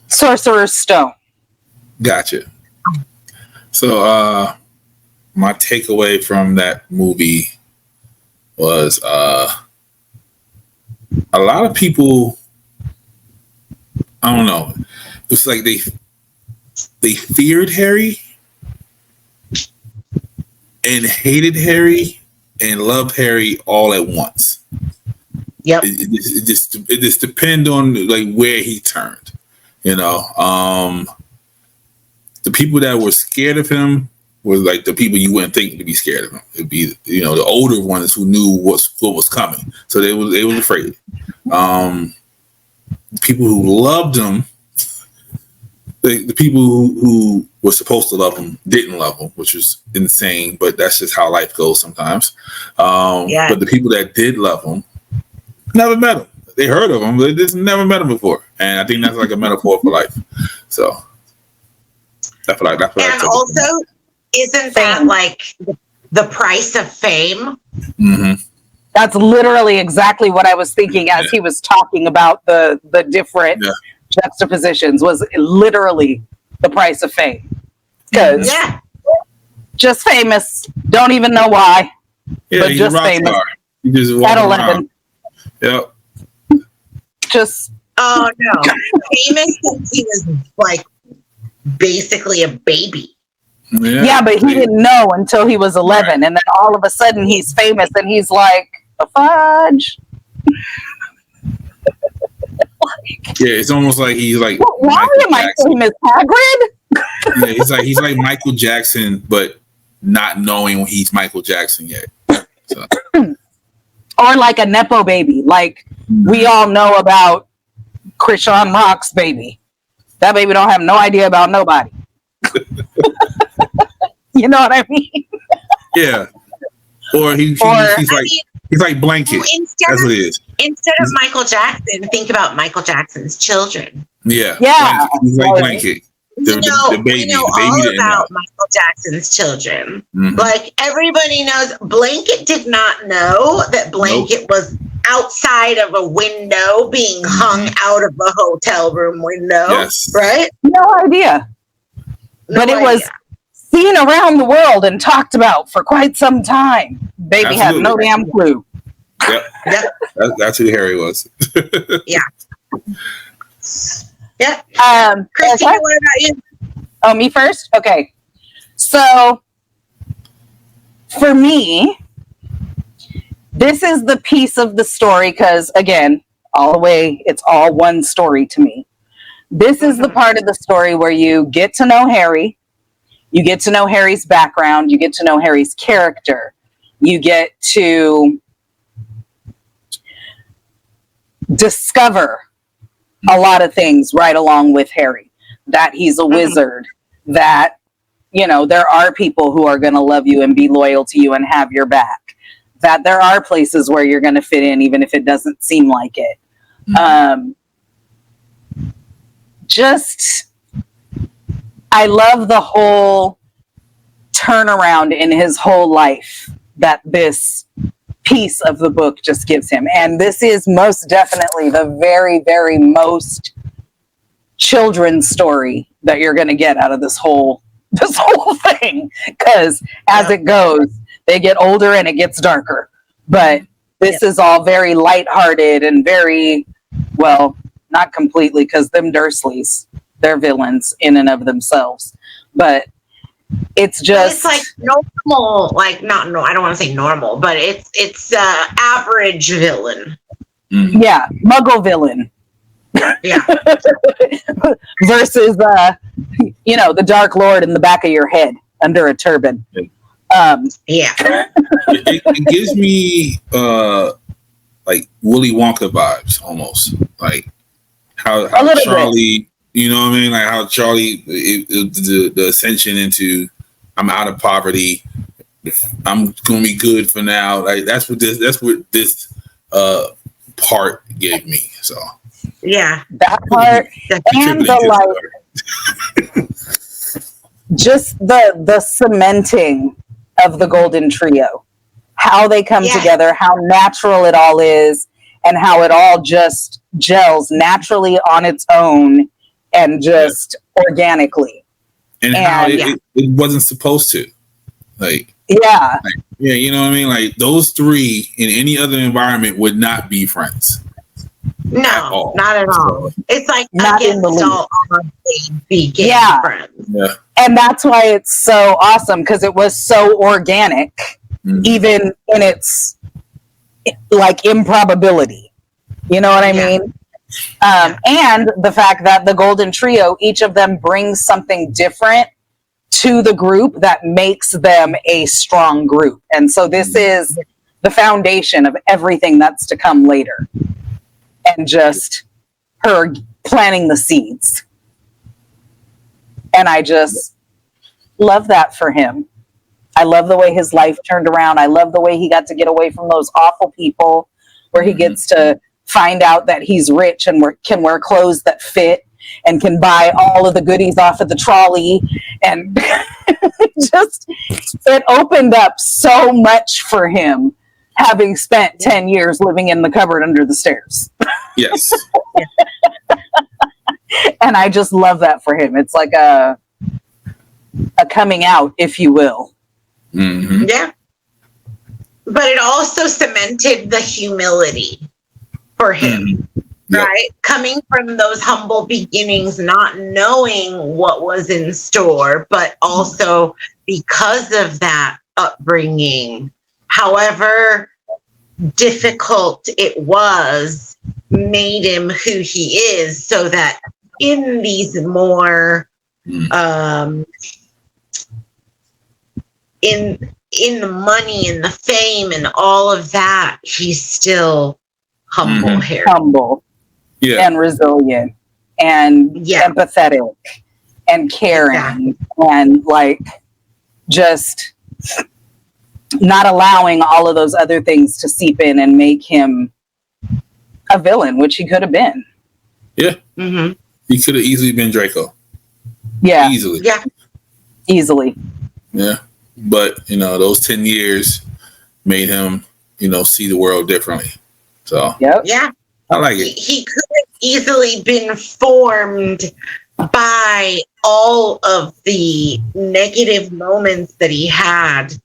Sorcerer's Stone. Gotcha. So, my takeaway from that movie was a lot of people, I don't know, it's like they feared Harry and hated Harry and loved Harry all at once. Yep. It just depends on like where he turned, you know. The people that were scared of him were like the people you wouldn't think to be scared of him. It'd be, you know, the older ones who knew what was coming, so they were afraid. People who loved him, the people who were supposed to love him didn't love him, which was insane. But that's just how life goes sometimes. But the people that did love him never met him. They heard of him, but they just never met him before. And I think that's like a metaphor for life. So I feel like that's what. And also, isn't that like the price of fame? Mm-hmm. That's literally exactly what I was thinking as he was talking about the different juxtapositions. Was literally the price of fame. Because just famous, don't even know why, but just famous. At 11. Yep. Just famous since he was like basically a baby. Yeah, but he didn't know until he was 11, and then all of a sudden he's famous, and he's like a fudge. It's almost like he's like. Why am I famous, Hagrid? He's like Michael Jackson, but not knowing he's Michael Jackson yet. So. Or like a nepo baby, like we all know about Krishan Rock's baby. That baby don't have no idea about nobody. You know what I mean? Yeah. Or he's like Blanket. That's what it is. Instead of Michael Jackson, think about Michael Jackson's children. Yeah. Yeah. He's like Blanket. The baby, we know all about Michael Jackson's children. Mm-hmm. Like everybody knows, Blanket did not know that Blanket was outside of a window being hung out of a hotel room window. Yes. Right? No idea. But it was seen around the world and talked about for quite some time. Baby had no damn clue. Yep. That's who Harry was. Yeah. Yeah. Christy, what about you? Oh, me first? Okay. So, for me, this is the piece of the story because, again, all the way, it's all one story to me. This is the part of the story where you get to know Harry. You get to know Harry's background. You get to know Harry's character. You get to discover a lot of things right along with Harry. That he's a wizard. That, you know, there are people who are going to love you and be loyal to you and have your back. That there are places where you're going to fit in even if it doesn't seem like it. I love the whole turnaround in his whole life that this piece of the book just gives him. And this is most definitely the very, very most children's story that you're going to get out of this whole thing. Because as it goes, they get older and it gets darker. But this is all very lighthearted and very, well, not completely, because them Dursleys, they're villains in and of themselves. But it's just... It's like normal, like, not, no, I don't want to say normal, but it's average villain. Mm-hmm. Yeah, muggle villain. Yeah. Versus, the Dark Lord in the back of your head under a turban. It gives me like Willy Wonka vibes almost, like how Charlie bit. You know what I mean, like how Charlie the ascension into I'm out of poverty, I'm gonna be good for now, like that's what this part gave me. So that part and the like just the cementing of the Golden Trio, how they come together, how natural it all is, and how it all just gels naturally on its own and just organically. And how it wasn't supposed to. Like, yeah, you know what I mean? Like, those three in any other environment would not be friends. No, not at all. It's like not against all odds they became friends. Yeah. And that's why it's so awesome, because it was so organic, even in its like improbability. You know what I mean? And the fact that the Golden Trio, each of them brings something different to the group that makes them a strong group. And so this is the foundation of everything that's to come later. And just her planting the seeds. And I just love that for him. I love the way his life turned around. I love the way he got to get away from those awful people, where he gets to find out that he's rich and can wear clothes that fit and can buy all of the goodies off of the trolley. And just, it opened up so much for him, having spent 10 years living in the cupboard under the stairs. Yes. And I just love that for him. It's like a coming out, if you will. Mm-hmm. Yeah. But it also cemented the humility for him, right? Coming from those humble beginnings, not knowing what was in store, but also because of that upbringing, however difficult it was, made him who he is, so that in these more in the money and the fame and all of that, he's still humble here. Humble and resilient and empathetic and caring and like just not allowing all of those other things to seep in and make him a villain, which he could have been. Yeah. Mm-hmm. He could have easily been Draco. Yeah. Easily. Yeah. Easily. Yeah. But, those 10 years made him, see the world differently. So, yeah. I like it. He could have easily been formed by all of the negative moments that he had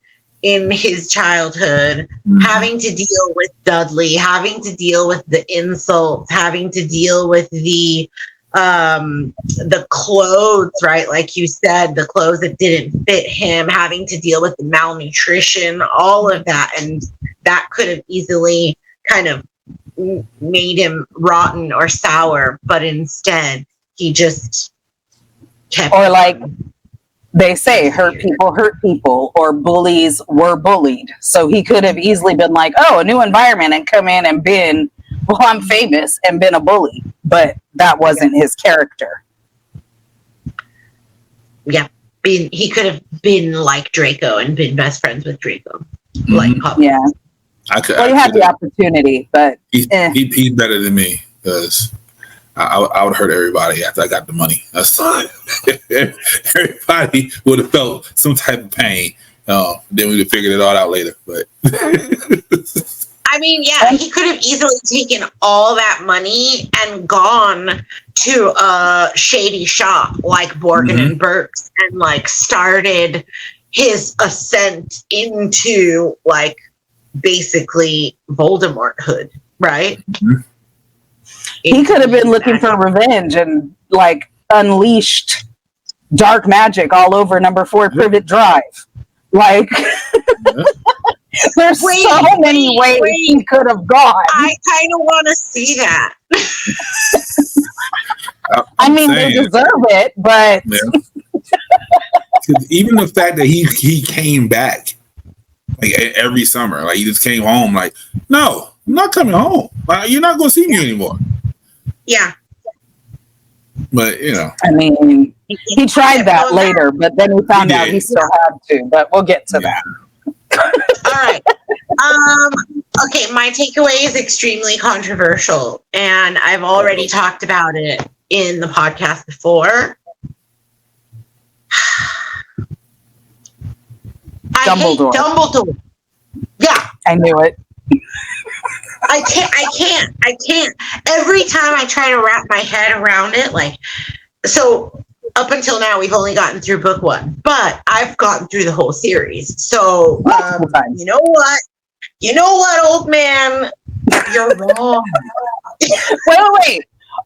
in his childhood, having to deal with Dudley, having to deal with the insults, having to deal with the clothes, right? Like you said, the clothes that didn't fit him, having to deal with the malnutrition, all of that. And that could have easily kind of made him rotten or sour, but instead he just kept or like they say, hurt people, or bullies were bullied. So he could have easily been like, oh, a new environment, and come in and been, well, I'm famous, and been a bully. But that wasn't his character. Yeah. He could have been like Draco and been best friends with Draco. Like Pop. Yeah. He had the opportunity, but he's better than me, because I would hurt everybody after I got the money. That's fine. Everybody would have felt some type of pain. Then we would have figured it all out later. But I mean, yeah, he could have easily taken all that money and gone to a shady shop like Borgin and Burke's and like started his ascent into like basically Voldemort-hood, right? He could have been looking for revenge and like unleashed dark magic all over number 4 Privet Drive. Like there's so many ways he could have gone. I kind of want to see that. I mean, they deserve it, but even the fact that he came back like every summer, like he just came home, like, no, I'm not coming home. You're not going to see me anymore. Yeah. But, I mean, he tried that later, but then he found out he still had to. But we'll get to that. All right. Okay, my takeaway is extremely controversial, and I've already talked about it in the podcast before. I hate Dumbledore. Yeah. I knew it. I can't. Every time I try to wrap my head around it, like, so up until now, we've only gotten through book 1, but I've gotten through the whole series. So, you know what? You know what, old man? You're wrong. Wait.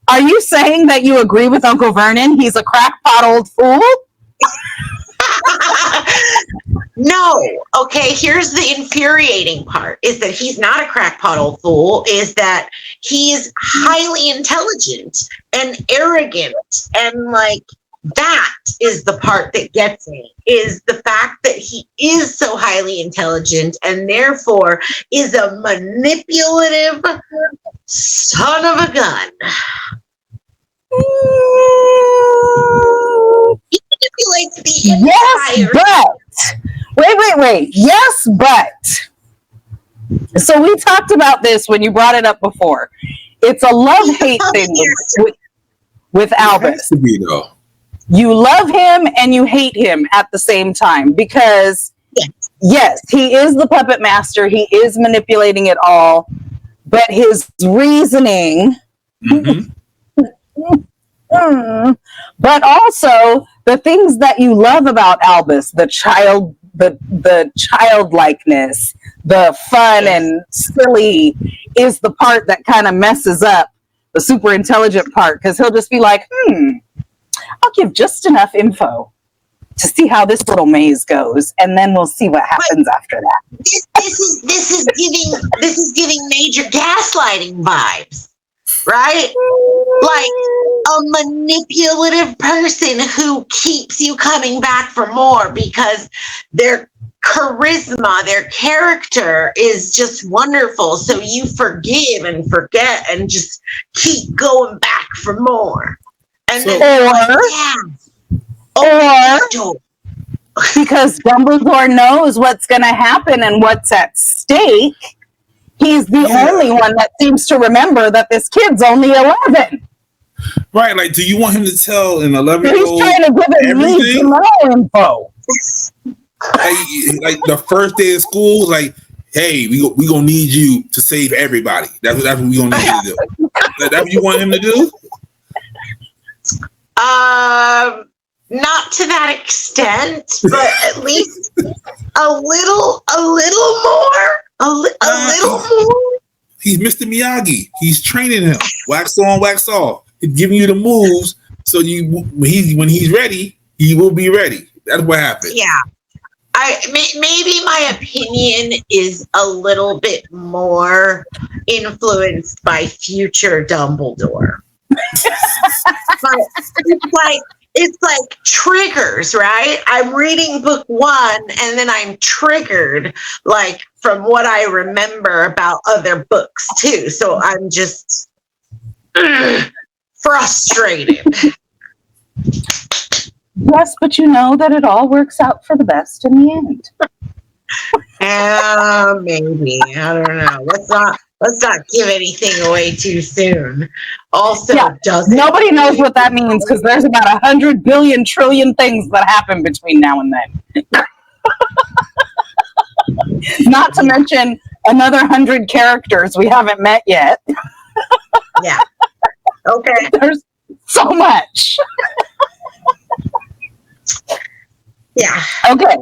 Are you saying that you agree with Uncle Vernon? He's a crackpot old fool? No. Okay, here's the infuriating part, is that he's not a crackpot old fool, is that he's highly intelligent and arrogant, and like, that is the part that gets me, is the fact that he is so highly intelligent and therefore is a manipulative son of a gun. He manipulates the entire... Yes, but wait. Yes, but so we talked about this when you brought it up before. It's a love-hate thing with Albus. It has to be, though. You love him and you hate him at the same time because yes, he is the puppet master. He is manipulating it all, but his reasoning, but also the things that you love about Albus, the childlikeness, the fun and silly, is the part that kind of messes up the super intelligent part, because he'll just be like, I'll give just enough info to see how this little maze goes, and then we'll see what happens after that. This is giving major gaslighting vibes, right? Like a manipulative person who keeps you coming back for more because their charisma, their character is just wonderful. So you forgive and forget and just keep going back for more. And or because Dumbledore knows what's going to happen and what's at stake, he's the only one that seems to remember that this kid's only 11. Right, like, do you want him to tell an 11-year-old He's trying to give him everything? Info. Like the first day of school, like, hey, we gonna need you to save everybody. That's what we gonna need you to do. That's what you want him to do? Not to that extent, but at least a little more. He's Mr. Miyagi. He's training him. Wax on, wax off. He's giving you the moves, so when he's ready, he will be ready. That's what happened. Yeah. Maybe my opinion is a little bit more influenced by future Dumbledore. But it's like triggers, right? I'm reading book 1 and then I'm triggered, like, from what I remember about other books too. So I'm just frustrated. Yes, but you know that it all works out for the best in the end. Maybe. I don't know. Let's not give anything away too soon. Also, nobody knows what that means because there's about 100 billion trillion things that happen between now and then. Not to mention another 100 characters we haven't met yet. Yeah. Okay. There's so much. Yeah. Okay.